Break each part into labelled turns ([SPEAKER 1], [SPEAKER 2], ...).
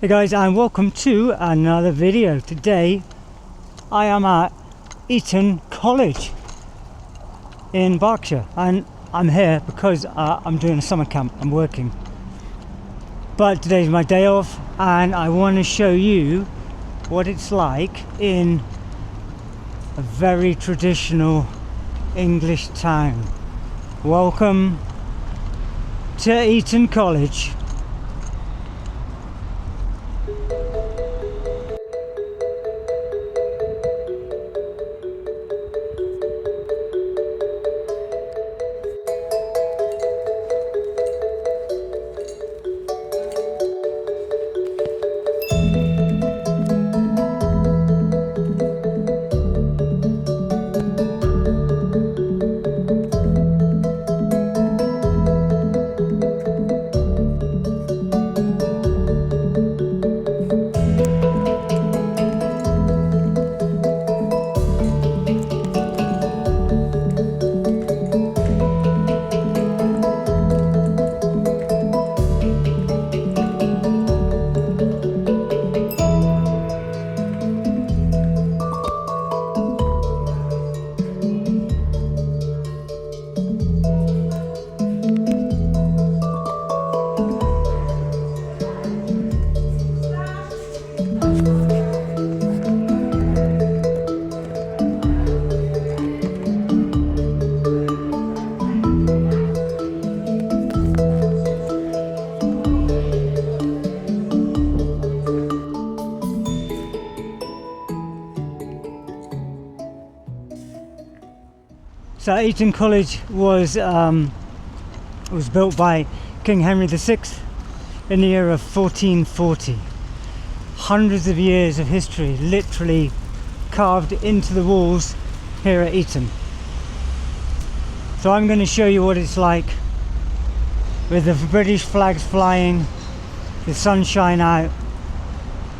[SPEAKER 1] Hey guys, and welcome to another video. Today I am at Eton College in Berkshire, and I'm here because I'm doing a summer camp. I'm working, but today's my day off and I want to show you what it's like in a very traditional English town. Welcome to Eton College. So Eton College was built by King Henry VI in the year of 1440. Hundreds of years of history literally carved into the walls here at Eton. So I'm going to show you what it's like with the British flags flying, the sunshine out,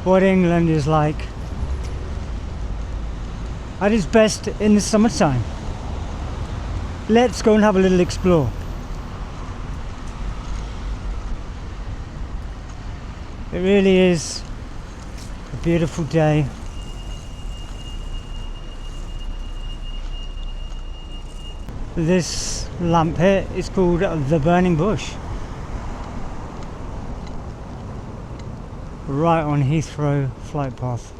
[SPEAKER 1] what England is like at its best in the summertime. Let's go and have a little explore. It really is a beautiful day. This lamp here is called the Burning Bush. Right on Heathrow flight path.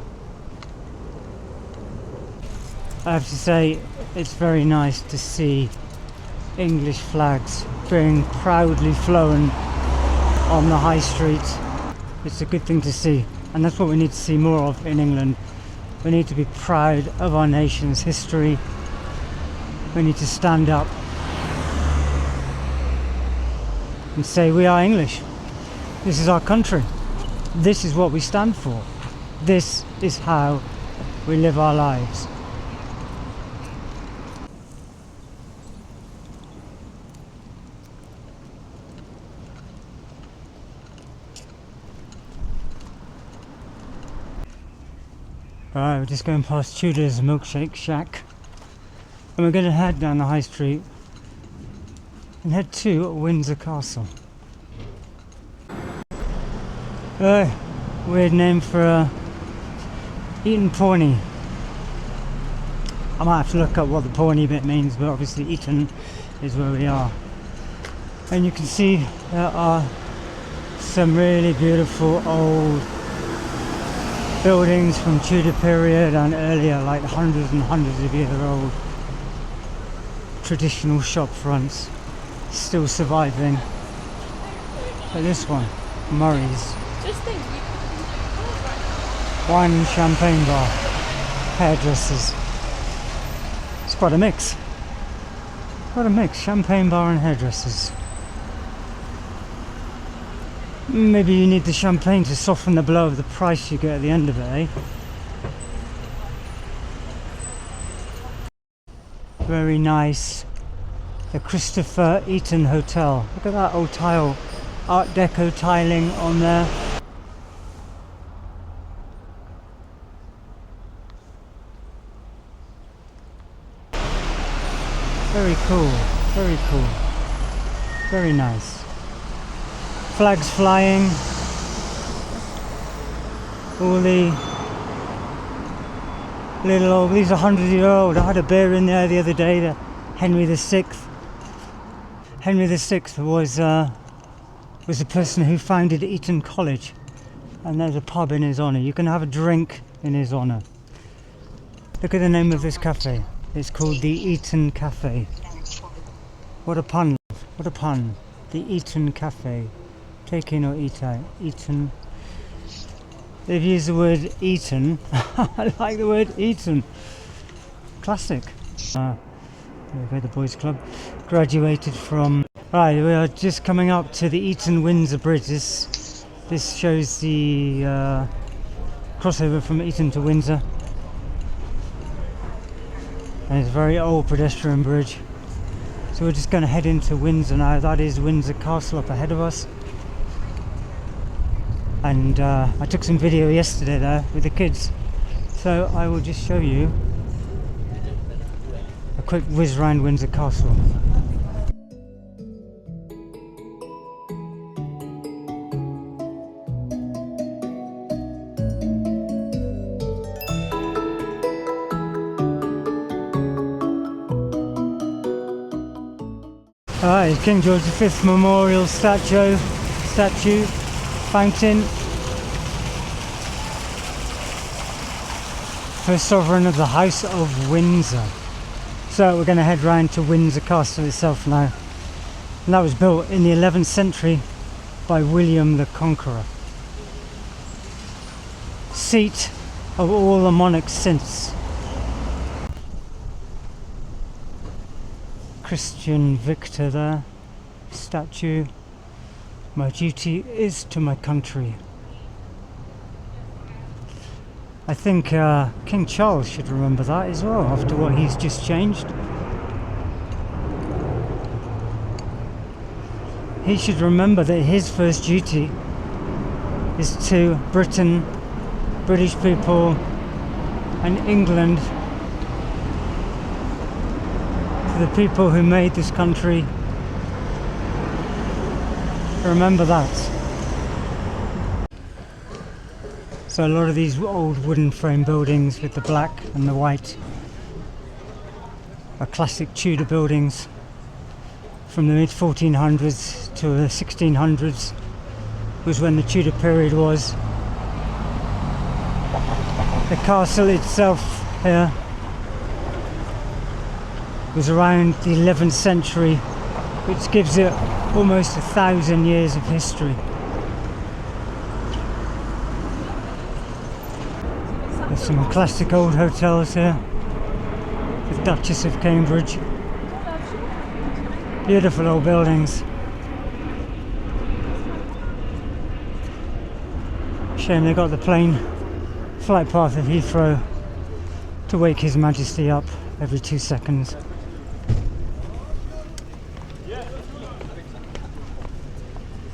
[SPEAKER 1] I have to say, it's very nice to see English flags being proudly flown on the high street. It's a good thing to see, and that's what we need to see more of in England. We need to be proud of our nation's history. We need to stand up and say we are English. This is our country. This is what we stand for. This is how we live our lives. Alright, we're just going past Tudor's Milkshake Shack, and we're going to head down the high street and head to Windsor Castle. Weird name for a Eton Pawnee. I might have to look up what the Pawnee bit means, but obviously Eton is where we are. And you can see there are some really beautiful old buildings from Tudor period and earlier, like hundreds and hundreds of year old traditional shop fronts still surviving. But this one, Murray's wine and champagne bar, hairdressers. It's quite a mix. Champagne bar and hairdressers. Maybe you need the champagne to soften the blow of the price you get at the end of it, eh? Very nice. The Christopher Eton Hotel. Look at that old tile, Art Deco tiling on there. Very cool, very cool. Very nice. Flags flying. all the little old, these are 100-year-old. I had a bear in there the other day, the Henry VI. Henry VI was the person who founded Eton College, and there's a pub in his honour. You can have a drink in his honour. Look at the name of this cafe. It's called the Eton Cafe. What a pun, love. What a pun. The Eton Cafe. Take in or eat out. Eton. They've used the word Eton. I like the word Eton. Classic. There we go, the boys club. Graduated from... Right, we are just coming up to the Eton Windsor Bridge. This shows the crossover from Eton to Windsor. And it's a very old pedestrian bridge. So we're just going to head into Windsor now. That is Windsor Castle up ahead of us. And I took some video yesterday there with the kids, so I will just show you a quick whiz round Windsor Castle. Alright, King George V Memorial statue, fountain. First sovereign of the House of Windsor. So we're going to head round to Windsor Castle itself now. And that was built in the 11th century by William the Conqueror. Seat of all the monarchs since. Christian Victor there, statue. My duty is to my country. I think King Charles should remember that as well, after what he's just changed. He should remember that his first duty is to Britain, British people, and England, to the people who made this country. Remember that. So a lot of these old wooden frame buildings with the black and the white are classic Tudor buildings from the mid 1400s to the 1600s was when the Tudor period was. The castle itself here was around the 11th century, which gives it almost 1,000 years of history. There's some classic old hotels here. The Duchess of Cambridge. Beautiful old buildings. Shame they got the plane flight path of Heathrow to wake His Majesty up every 2 seconds.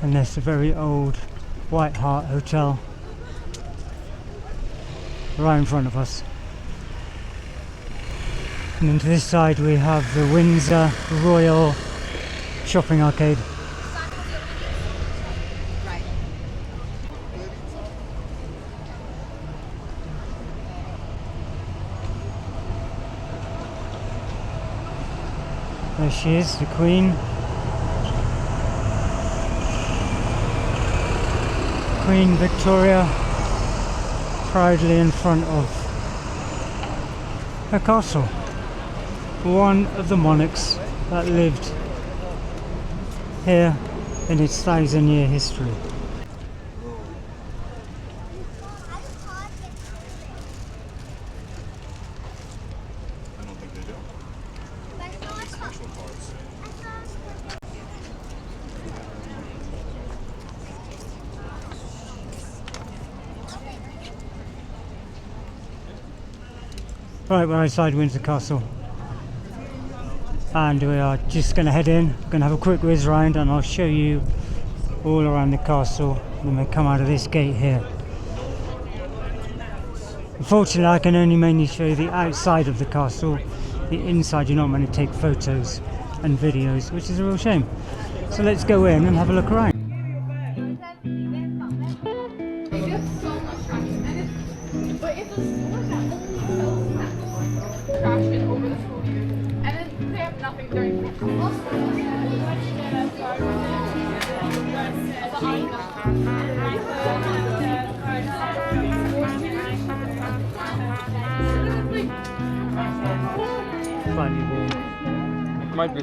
[SPEAKER 1] And there's the very old White Hart Hotel right in front of us. And then to this side we have the Windsor Royal Shopping Arcade. There she is, the Queen. Queen Victoria, proudly in front of her castle. One of the monarchs that lived here in its 1,000-year history. Right, we're outside Windsor Castle and we are just going to head in, going to have a quick whiz round and I'll show you all around the castle when we come out of this gate here. Unfortunately I can only mainly show you the outside of the castle. The inside you're not meant to take photos and videos, which is a real shame. So let's go in and have a look around.
[SPEAKER 2] But if the school that only trash in over the school year, and then they have nothing during
[SPEAKER 1] Slightly warm.
[SPEAKER 3] Might be.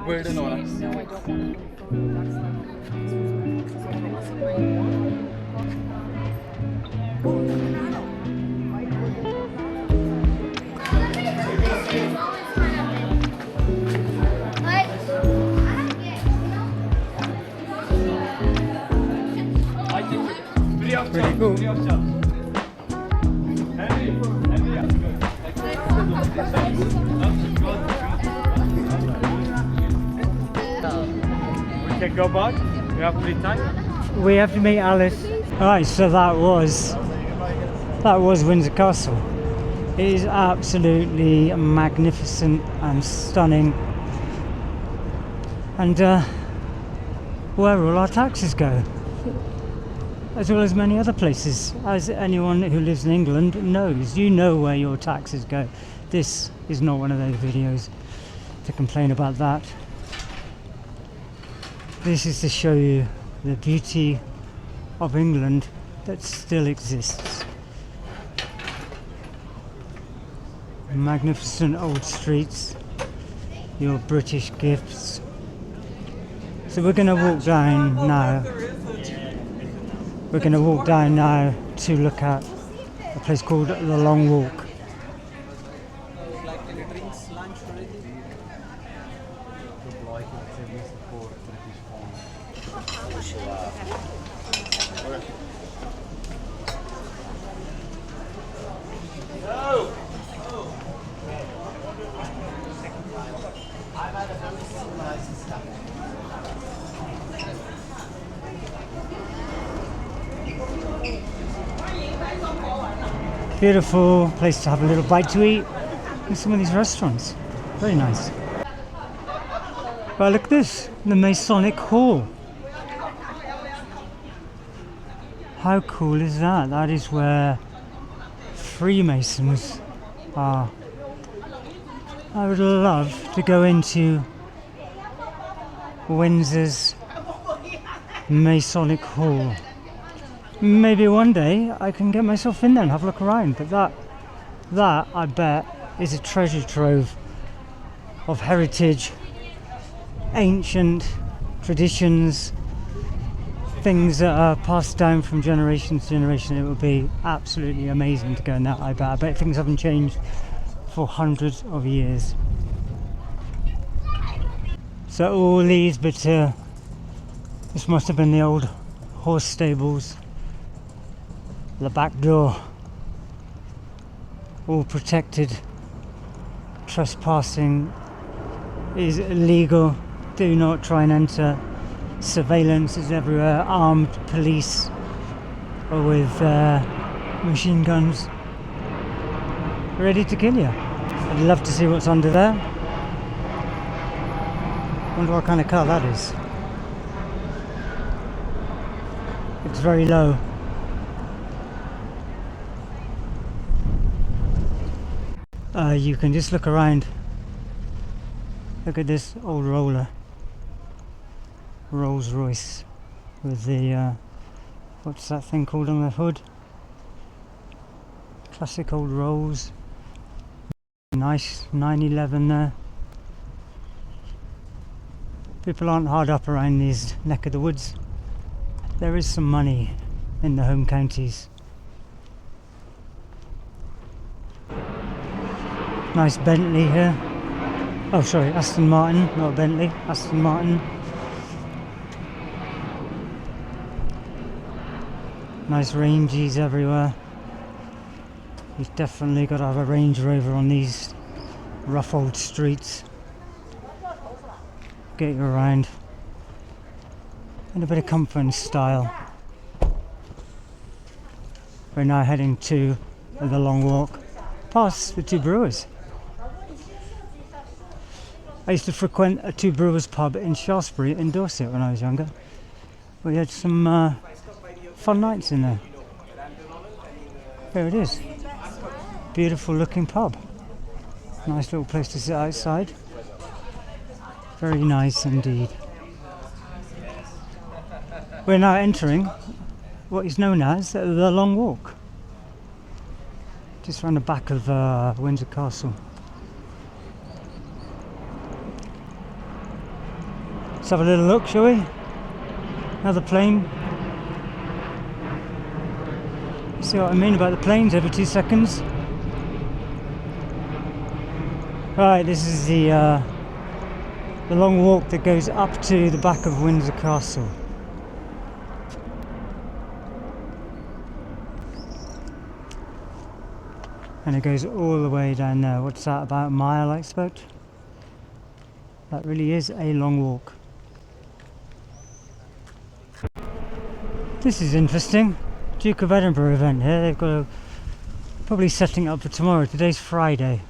[SPEAKER 3] Where do you know?
[SPEAKER 2] No, I don't want
[SPEAKER 1] Pretty cool.
[SPEAKER 3] We can go back. We have free time.
[SPEAKER 1] We have to meet Alice. Alright, so that was Windsor Castle. It is absolutely magnificent and stunning. And where all our taxes go, as well as many other places. As anyone who lives in England knows, you know where your taxes go. This is not one of those videos to complain about that. This is to show you the beauty of England that still exists. Magnificent old streets, your British gifts. So we're going to walk down now. We're going to walk down now to look at a place called the Long Walk. Beautiful place to have a little bite to eat in some of these restaurants. Very nice. Well, look at this, the Masonic Hall. How cool is that? That is where Freemasons are. I would love to go into Windsor's Masonic Hall. Maybe one day I can get myself in there and have a look around, but that I bet is a treasure trove of heritage, ancient traditions, things that are passed down from generation to generation. It would be absolutely amazing to go in that. I bet things haven't changed for hundreds of years. So all these, but this must have been the old horse stables. The back door, all protected. Trespassing is illegal. Do not try and enter. Surveillance is everywhere. Armed police with machine guns ready to kill you. I'd love to see what's under there. Wonder what kind of car that is. It's very low. You can just look around. Look at this old roller. Rolls Royce with the what's that thing called on the hood? Classic old Rolls. Nice 911 there. People aren't hard up around these neck of the woods. There is some money in the home counties. Nice Bentley here. Oh sorry, Aston Martin, not Bentley, Aston Martin. Nice ranges everywhere. You've definitely got to have a Range Rover on these rough old streets. Get you around in a bit of comfort and style. We're now heading to the long walk past the Two Brewers. I used to frequent a Two Brewers pub in Shaftesbury in Dorset when I was younger. We had some fun nights in there. There it is. Beautiful looking pub. Nice little place to sit outside. Very nice indeed. We're now entering what is known as the Long Walk. Just around the back of Windsor Castle. Let's have a little look, shall we? Another plane. See what I mean about the planes every 2 seconds? Right, this is the long walk that goes up to the back of Windsor Castle. And it goes all the way down there. What's that, about a mile I expect? That really is a long walk. This is interesting. Duke of Edinburgh event here. They've got probably setting it up for tomorrow. Today's Friday.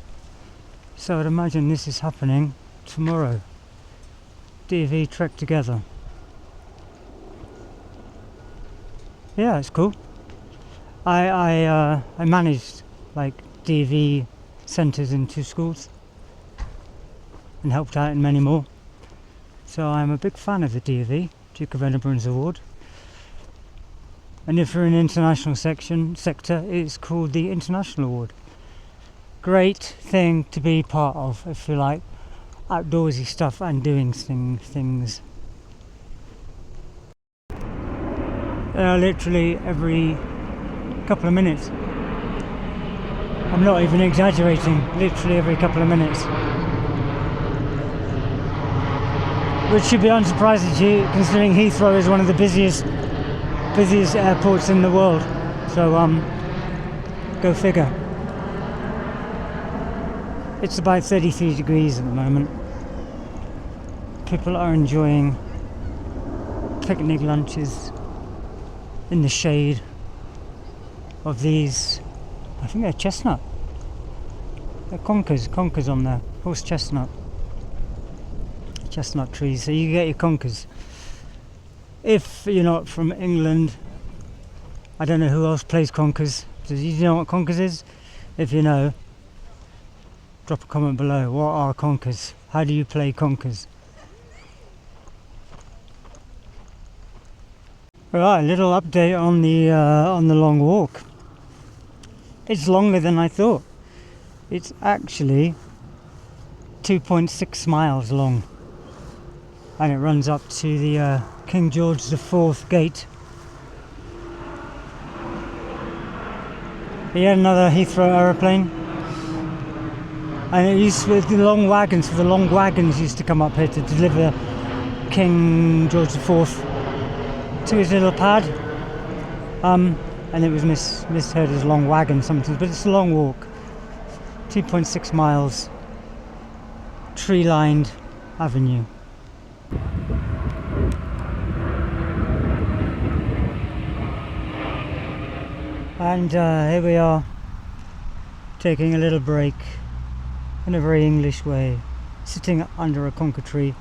[SPEAKER 1] So I'd imagine this is happening tomorrow. DV Trek Together. Yeah, it's cool. I managed like DV centres in 2 schools and helped out in many more. So I'm a big fan of the DV, Duke of Edinburgh's award. And if you're in the international sector, it's called the International Award. Great thing to be part of if you like outdoorsy stuff and doing things. Literally every couple of minutes. I'm not even exaggerating, literally every couple of minutes. Which should be unsurprising to you, considering Heathrow is one of the busiest airports in the world. So go figure. It's about 33 degrees at the moment. People are enjoying picnic lunches in the shade of these, I think they're chestnut. They're conkers on there, horse chestnut trees, so you get your conkers. If you're not from England, I don't know who else plays conkers. Do you know what conkers is? If you know, drop a comment below. What are conkers? How do you play conkers? Right, a little update on the long walk. It's longer than I thought. It's actually 2.6 miles long, and it runs up to the King George IV gate. Yet another Heathrow aeroplane. And it used to be the long wagons used to come up here to deliver King George IV to his little pad. And it was misheard as long wagon sometimes, but it's a long walk. 2.6 miles, tree-lined avenue. And here we are, taking a little break in a very English way, sitting under a conker tree,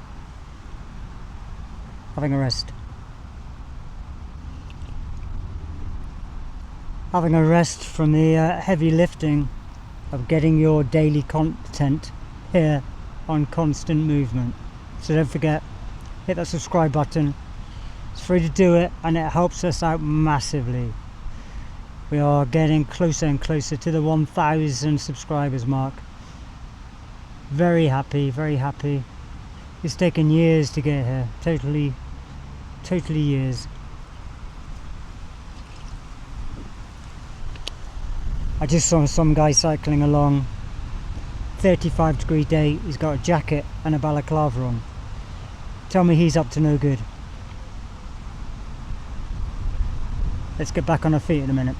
[SPEAKER 1] having a rest. Having a rest from the heavy lifting of getting your daily content here on Constant Movement. So don't forget, hit that subscribe button. It's free to do it and it helps us out massively. We are getting closer and closer to the 1,000 subscribers mark. Very happy, very happy. It's taken years to get here, totally years. I just saw some guy cycling along, 35-degree day, he's got a jacket and a balaclava on. Tell me he's up to no good. Let's get back on our feet in a minute.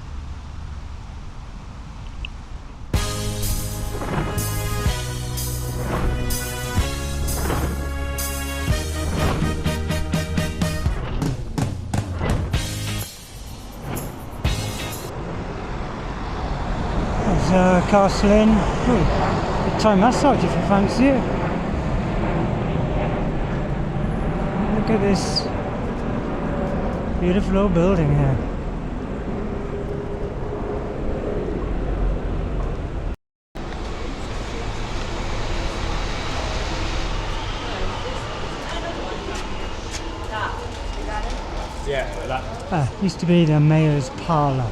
[SPEAKER 1] Windsor Castle Inn. Ooh, a Thai massage if you fancy it. Look at this beautiful old building here.
[SPEAKER 3] Yeah, that.
[SPEAKER 1] Used to be the mayor's parlour.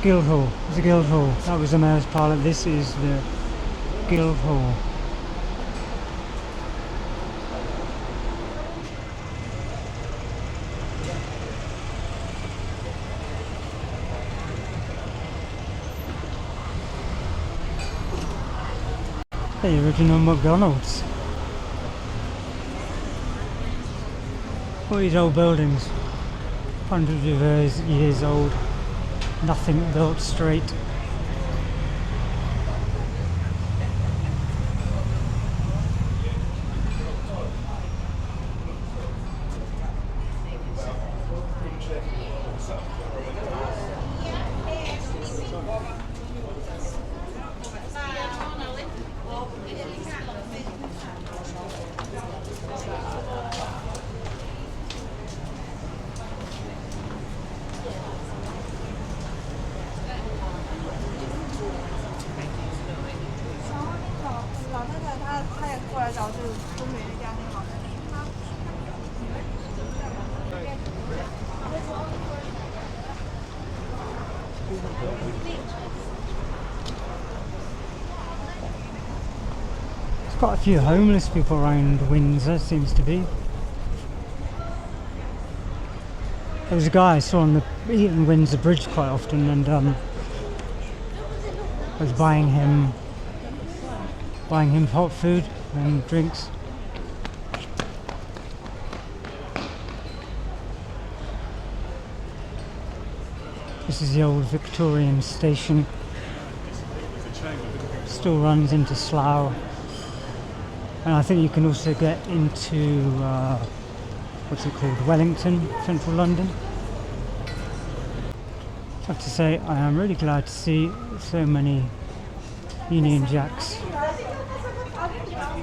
[SPEAKER 1] Guildhall. It's a Guildhall. That was the mayor's parlour. This is the Guildhall. The original McDonald's. All these old buildings, hundreds of years old, nothing built straight. There's quite a few homeless people around Windsor, seems to be. There was a guy I saw on the Eton Windsor Bridge quite often, and I was buying him hot food and drinks. This is the old Victorian station. Still runs into Slough, and I think you can also get into what's it called, Wellington, central London. I have to say, I am really glad to see so many Union Jacks.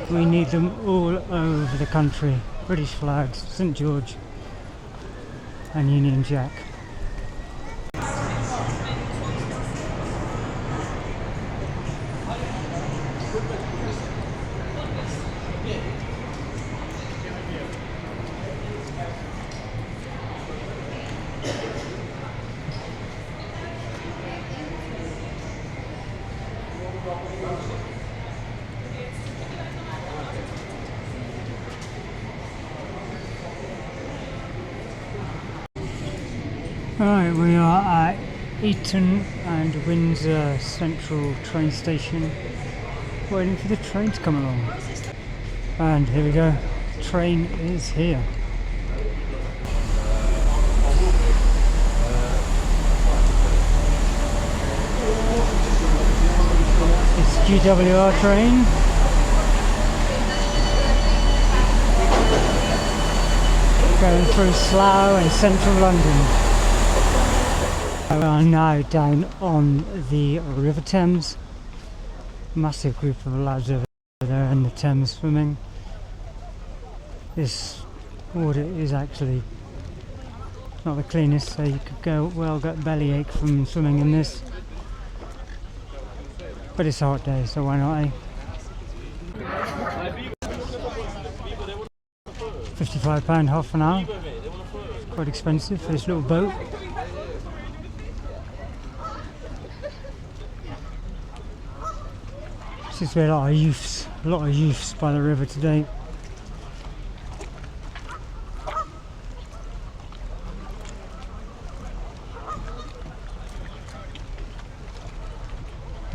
[SPEAKER 1] We need them all over the country. British flags, St George and Union Jack. Right, we are at Eton and Windsor Central train station, waiting for the train to come along. And here we go, the train is here. It's GWR train. Going through Slough and central London. We are now down on the River Thames. Massive group of lads over there in the Thames swimming. This water is actually not the cleanest, so you could get bellyache from swimming in this. But it's a hot day, so why not, eh? £55 half an hour. Quite expensive for this little boat. This is where a lot of youths by the river today.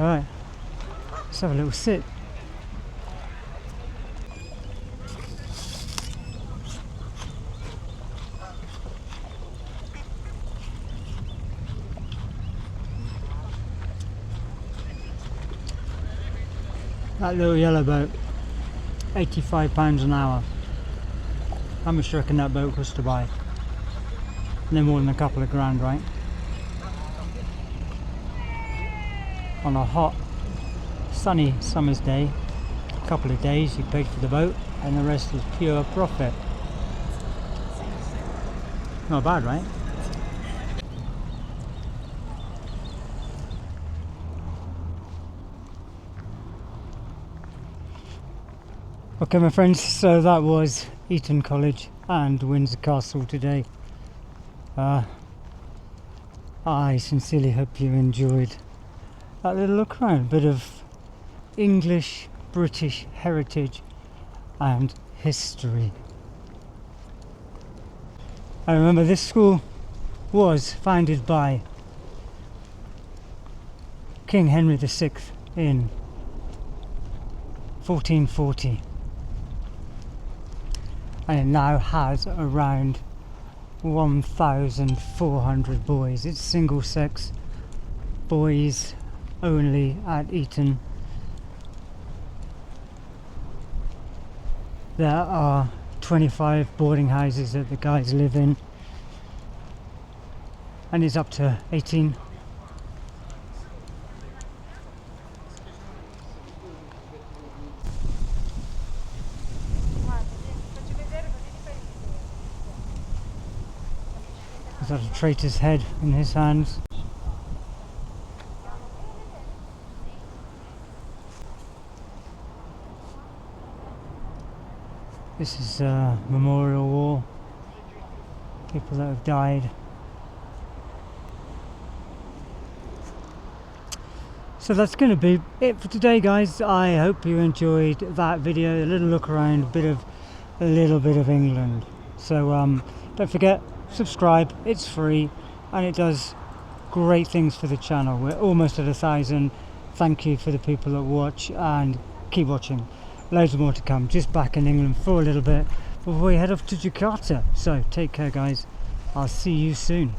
[SPEAKER 1] Alright, let's have a little sit. That little yellow boat, £85 an hour. How much do you reckon that boat costs to buy? No more than a couple of grand, right? on a hot sunny summer's day. A couple of days you paid for the boat and the rest is pure profit. Not bad, right? Okay my friends, so that was Eton College and Windsor Castle today. I sincerely hope you enjoyed that little look around, bit of English, British heritage and history. I remember this school was founded by King Henry VI in 1440 and it now has around 1,400 boys. It's single sex, boys only at Eton. There are 25 boarding houses that the guys live in, and it's up to 18. He's got a traitor's head in his hands. This is a memorial wall, people that have died. So that's going to be it for today guys. I hope you enjoyed that video, a little look around, a little bit of England. So don't forget, subscribe, it's free and it does great things for the channel. We're almost at 1,000. Thank you for the people that watch and keep watching. Loads more to come, just back in England for a little bit before we head off to Jakarta. So take care guys, I'll see you soon.